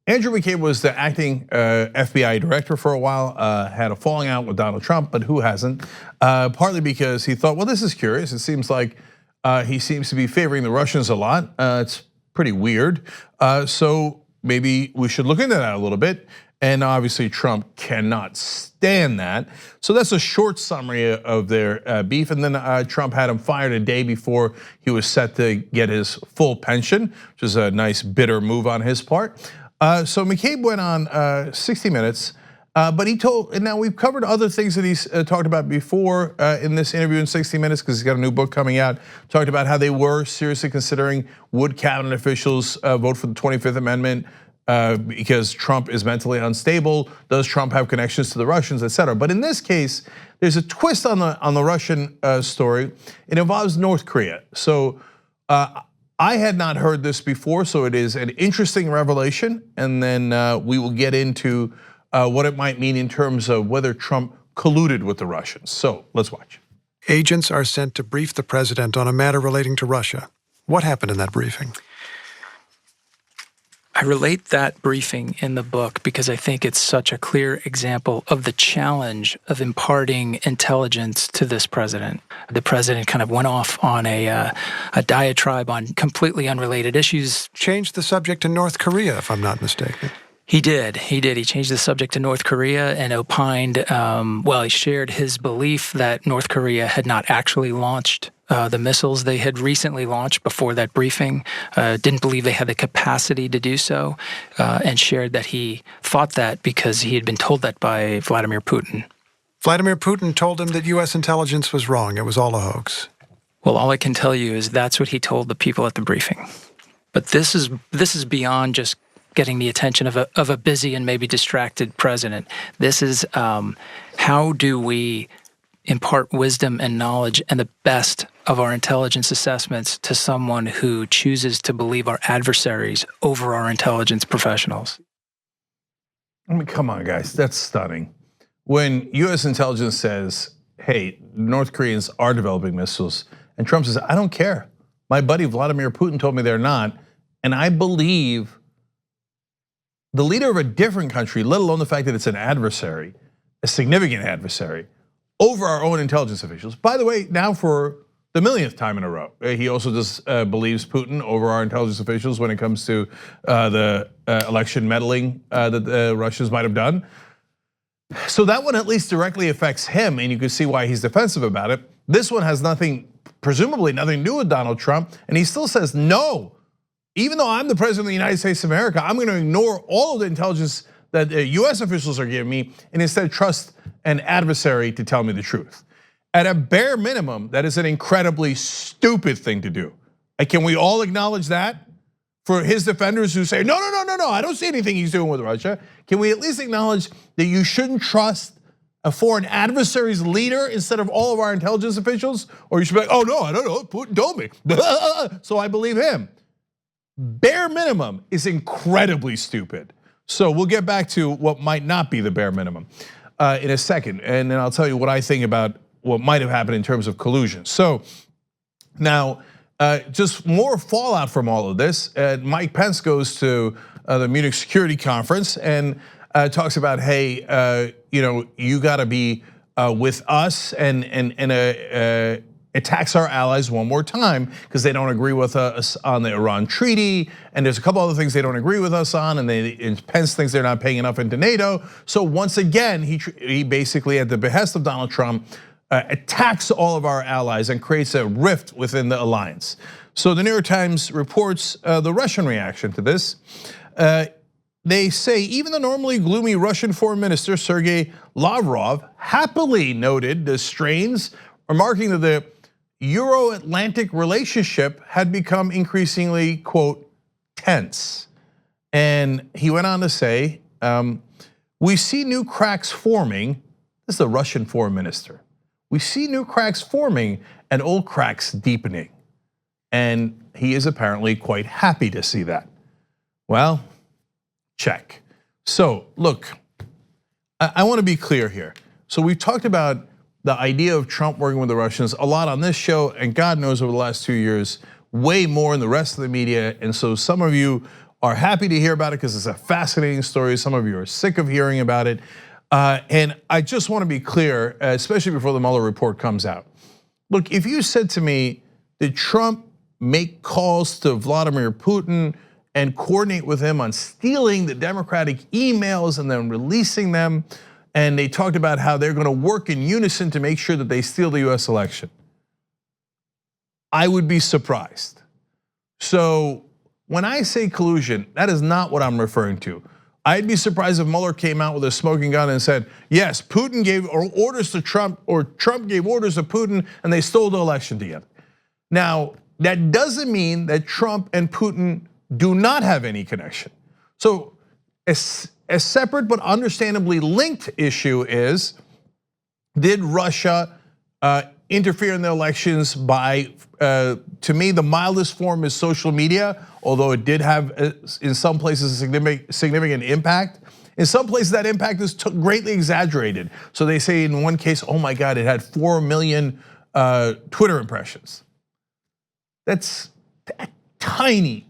Andrew McCabe was the acting FBI director for a while, had a falling out with Donald Trump, but who hasn't? Partly because he thought, well, this is curious. It seems like he seems to be favoring the Russians a lot. It's pretty weird. So maybe we should look into that a little bit. And obviously Trump cannot stand that. So that's a short summary of their beef. And then Trump had him fired a day before he was set to get his full pension, which is a nice bitter move on his part. So McCabe went on 60 Minutes, but he told, and now we've covered other things that he's talked about before in this interview in 60 Minutes, because he's got a new book coming out, talked about how they were seriously considering would cabinet officials vote for the 25th Amendment because Trump is mentally unstable. Does Trump have connections to the Russians, et cetera? But in this case, there's a twist on the Russian story. It involves North Korea. So I had not heard this before, so it is an interesting revelation. And then we will get into what it might mean in terms of whether Trump colluded with the Russians. So let's watch. Agents are sent to brief the president on a matter relating to Russia. What happened in that briefing? I relate that briefing in the book because I think it's such a clear example of the challenge of imparting intelligence to this president. The president kind of went off on a diatribe on completely unrelated issues. Changed the subject to North Korea, if I'm not mistaken. He did. He changed the subject to North Korea and opined, he shared his belief that North Korea had not actually launched the missiles they had recently launched before that briefing, didn't believe they had the capacity to do so, and shared that he thought that because he had been told that by Vladimir Putin. Vladimir Putin told him that US intelligence was wrong, it was all a hoax. Well, all I can tell you is that's what he told the people at the briefing. But this is beyond just getting the attention of a busy and maybe distracted president. This is how do we impart wisdom and knowledge and the best of our intelligence assessments to someone who chooses to believe our adversaries over our intelligence professionals. I mean, come on, guys, that's stunning. When US intelligence says, hey, North Koreans are developing missiles, and Trump says, I don't care. My buddy Vladimir Putin told me they're not, and I believe the leader of a different country, let alone the fact that it's an adversary, a significant adversary, over our own intelligence officials. By the way, now for the millionth time in a row, he also just believes Putin over our intelligence officials when it comes to the election meddling that the Russians might have done. So that one at least directly affects him, and you can see why he's defensive about it. This one has presumably nothing to do with Donald Trump, and he still says no. Even though I'm the president of the United States of America, I'm going to ignore all of the intelligence that US officials are giving me and instead trust an adversary to tell me the truth. At a bare minimum, that is an incredibly stupid thing to do. And can we all acknowledge that? For his defenders who say, no, I don't see anything he's doing with Russia. Can we at least acknowledge that you shouldn't trust a foreign adversary's leader instead of all of our intelligence officials? Or you should be like, oh no, I don't know, Putin told me, so I believe him. Bare minimum is incredibly stupid. So we'll get back to what might not be the bare minimum in a second. And then I'll tell you what I think about what might have happened in terms of collusion. So now, just more fallout from all of this. Mike Pence goes to the Munich Security Conference and talks about, hey, you gotta be with us and attacks our allies one more time because they don't agree with us on the Iran treaty, and there's a couple other things they don't agree with us on, and Pence thinks they're not paying enough into NATO. So once again, he basically, at the behest of Donald Trump, attacks all of our allies and creates a rift within the alliance. So the New York Times reports the Russian reaction to this. They say even the normally gloomy Russian foreign minister, Sergei Lavrov, happily noted the strains, remarking that the Euro-Atlantic relationship had become increasingly, quote, tense. And he went on to say, we see new cracks forming. This is the Russian foreign minister. We see new cracks forming and old cracks deepening. And he is apparently quite happy to see that. Well, check. So look, I want to be clear here. So we've talked about the idea of Trump working with the Russians a lot on this show, and God knows over the last 2 years, way more in the rest of the media. And so some of you are happy to hear about it because it's a fascinating story. Some of you are sick of hearing about it. And I just want to be clear, especially before the Mueller report comes out. Look, if you said to me, did Trump make calls to Vladimir Putin and coordinate with him on stealing the Democratic emails and then releasing them? And they talked about how they're going to work in unison to make sure that they steal the US election. I would be surprised. So when I say collusion, that is not what I'm referring to. I'd be surprised if Mueller came out with a smoking gun and said, yes, Putin gave orders to Trump, or Trump gave orders to Putin, and they stole the election together. Now, that doesn't mean that Trump and Putin do not have any connection. So a separate but understandably linked issue is, did Russia interfere in the elections by, to me, the mildest form is social media, although it did have, in some places, a significant impact. In some places, that impact is greatly exaggerated. So they say in one case, oh my God, it had 4 million Twitter impressions. That's a tiny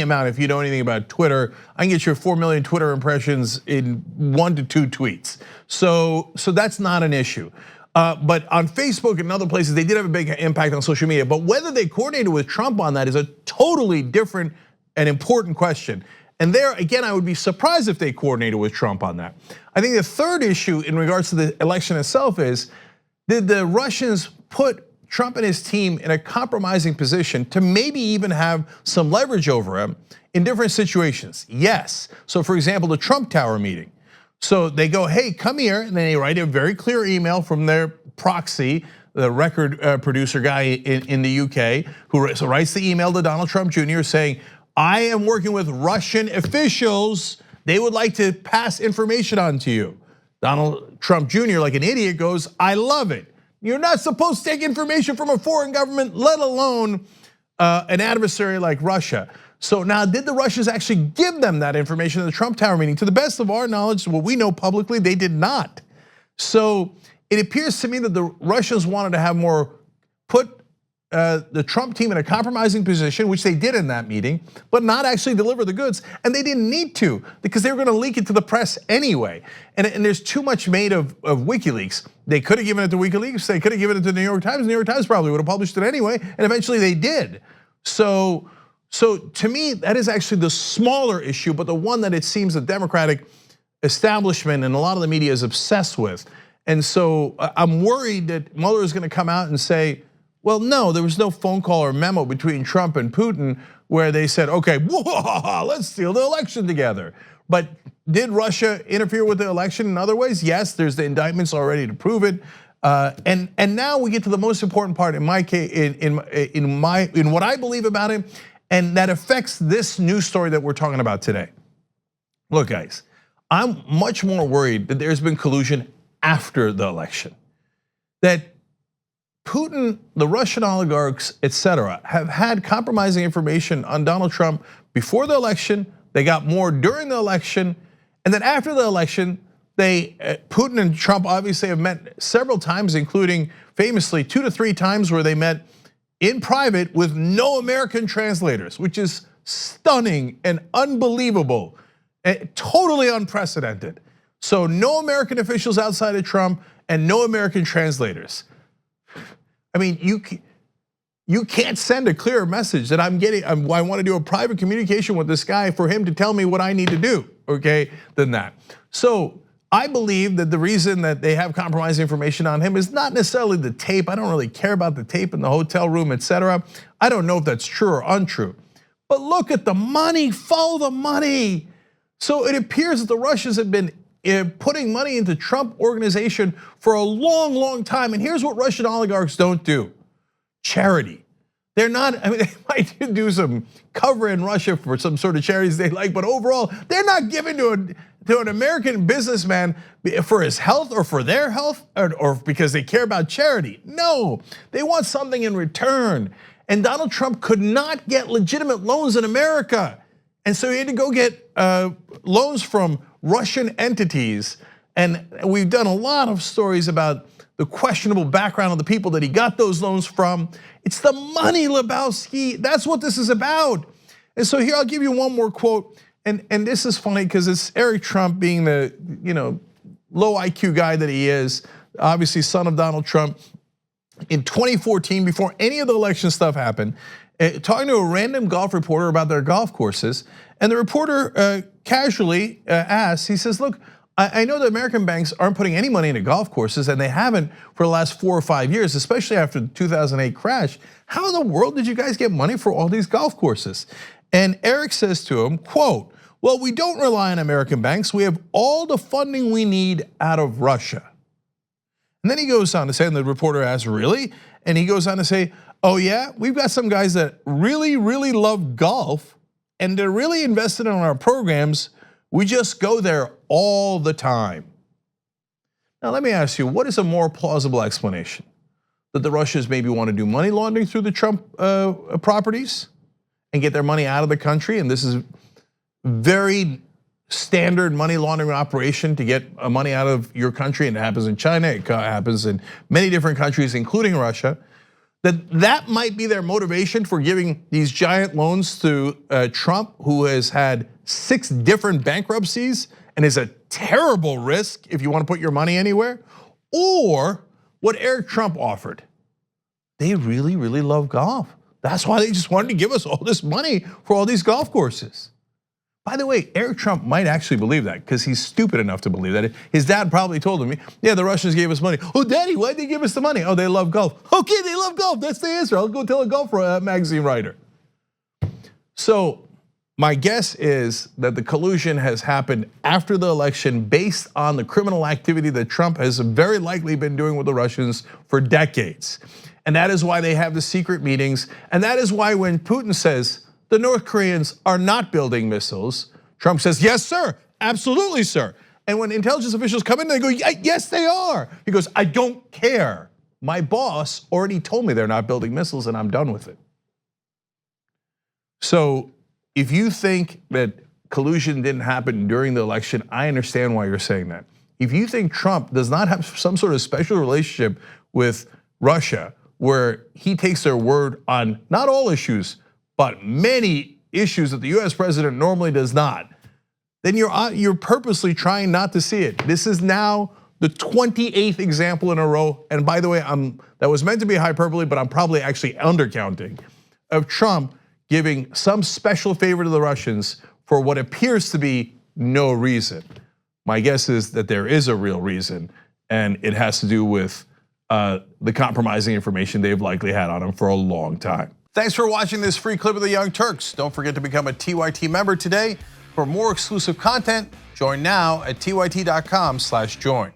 amount if you know anything about Twitter. I can get you 4 million Twitter impressions in 1 to 2 tweets. So that's not an issue. But on Facebook and other places, they did have a big impact on social media. But whether they coordinated with Trump on that is a totally different and important question. And there, again, I would be surprised if they coordinated with Trump on that. I think the third issue in regards to the election itself is, did the Russians put Trump and his team in a compromising position to maybe even have some leverage over him in different situations? Yes. So for example, the Trump Tower meeting. So they go, hey, come here, and then they write a very clear email from their proxy, the record producer guy in the UK, who writes the email to Donald Trump Jr. saying, I am working with Russian officials. They would like to pass information on to you. Donald Trump Jr., like an idiot, goes, I love it. You're not supposed to take information from a foreign government, let alone an adversary like Russia. So now, did the Russians actually give them that information in the Trump Tower meeting? To the best of our knowledge, what we know publicly, they did not. So it appears to me that the Russians wanted to have more, put the Trump team in a compromising position, which they did in that meeting, but not actually deliver the goods. And they didn't need to, because they were going to leak it to the press anyway. And there's too much made of WikiLeaks. They could have given it to WikiLeaks, they could have given it to the New York Times. The New York Times probably would have published it anyway, and eventually they did. So to me, that is actually the smaller issue, but the one that it seems the Democratic establishment and a lot of the media is obsessed with. And so I'm worried that Mueller is going to come out and say, well, no, there was no phone call or memo between Trump and Putin where they said, okay, let's steal the election together. But did Russia interfere with the election in other ways? Yes, there's the indictments already to prove it. And now we get to the most important part in my case, in what I believe about it, and that affects this news story that we're talking about today. Look, guys, I'm much more worried that there's been collusion after the election. That Putin, the Russian oligarchs, etc., have had compromising information on Donald Trump before the election. They got more during the election, and then after the election, Putin and Trump obviously have met several times, including famously 2 to 3 times where they met in private with no American translators, which is stunning and unbelievable, totally unprecedented. So no American officials outside of Trump and no American translators. I mean, you can't send a clearer message that I want to do a private communication with this guy for him to tell me what I need to do, okay, than that. So I believe that the reason that they have compromising information on him is not necessarily the tape. I don't really care about the tape in the hotel room, etc. I don't know if that's true or untrue. But look at the money, follow the money. So it appears that the Russians have been putting money into Trump organization for a long time. And here's what Russian oligarchs don't do: charity. They're not, I mean, they might do some cover in Russia for some sort of charities they like, but overall, they're not giving to an American businessman for his health or for their health or because they care about charity. No, they want something in return. And Donald Trump could not get legitimate loans in America. And so he had to go get loans from Russian entities. And we've done a lot of stories about the questionable background of the people that he got those loans from. It's the money, Lebowski. That's what this is about. And so here, I'll give you one more quote. And this is funny because it's Eric Trump being the low IQ guy that he is, obviously son of Donald Trump. In 2014, before any of the election stuff happened, talking to a random golf reporter about their golf courses, and the reporter casually asks, he says, look, I know that American banks aren't putting any money into golf courses, and they haven't for the last 4 or 5 years, especially after the 2008 crash. How in the world did you guys get money for all these golf courses? And Eric says to him, quote, well, we don't rely on American banks. We have all the funding we need out of Russia. And then he goes on to say, and the reporter asks, really? And he goes on to say, oh yeah, we've got some guys that really, really love golf, and they're really invested in our programs. We just go there all the time. Now let me ask you, what is a more plausible explanation? That the Russians maybe want to do money laundering through the Trump properties and get their money out of the country, and this is very standard money laundering operation to get money out of your country, and it happens in China, it happens in many different countries, including Russia. That might be their motivation for giving these giant loans to Trump, who has had 6 different bankruptcies and is a terrible risk if you want to put your money anywhere. Or what Eric Trump offered. They really, really love golf. That's why they just wanted to give us all this money for all these golf courses. By the way, Eric Trump might actually believe that because he's stupid enough to believe that. His dad probably told him, yeah, the Russians gave us money. Oh, Daddy, why'd they give us the money? Oh, they love golf. Okay, they love golf, that's the answer. I'll go tell a golf magazine writer. So my guess is that the collusion has happened after the election based on the criminal activity that Trump has very likely been doing with the Russians for decades. And that is why they have the secret meetings. And that is why when Putin says, the North Koreans are not building missiles, Trump says, yes, sir, absolutely, sir. And when intelligence officials come in, they go, yes, they are. He goes, I don't care. My boss already told me they're not building missiles and I'm done with it. So if you think that collusion didn't happen during the election, I understand why you're saying that. If you think Trump does not have some sort of special relationship with Russia, where he takes their word on not all issues, but many issues that the US president normally does not, then you're purposely trying not to see it. This is now the 28th example in a row, and by the way, that was meant to be hyperbole, but I'm probably actually undercounting, of Trump giving some special favor to the Russians for what appears to be no reason. My guess is that there is a real reason, and it has to do with the compromising information they've likely had on him for a long time. Thanks for watching this free clip of the Young Turks. Don't forget to become a TYT member today. For more exclusive content, join now at tyt.com/join.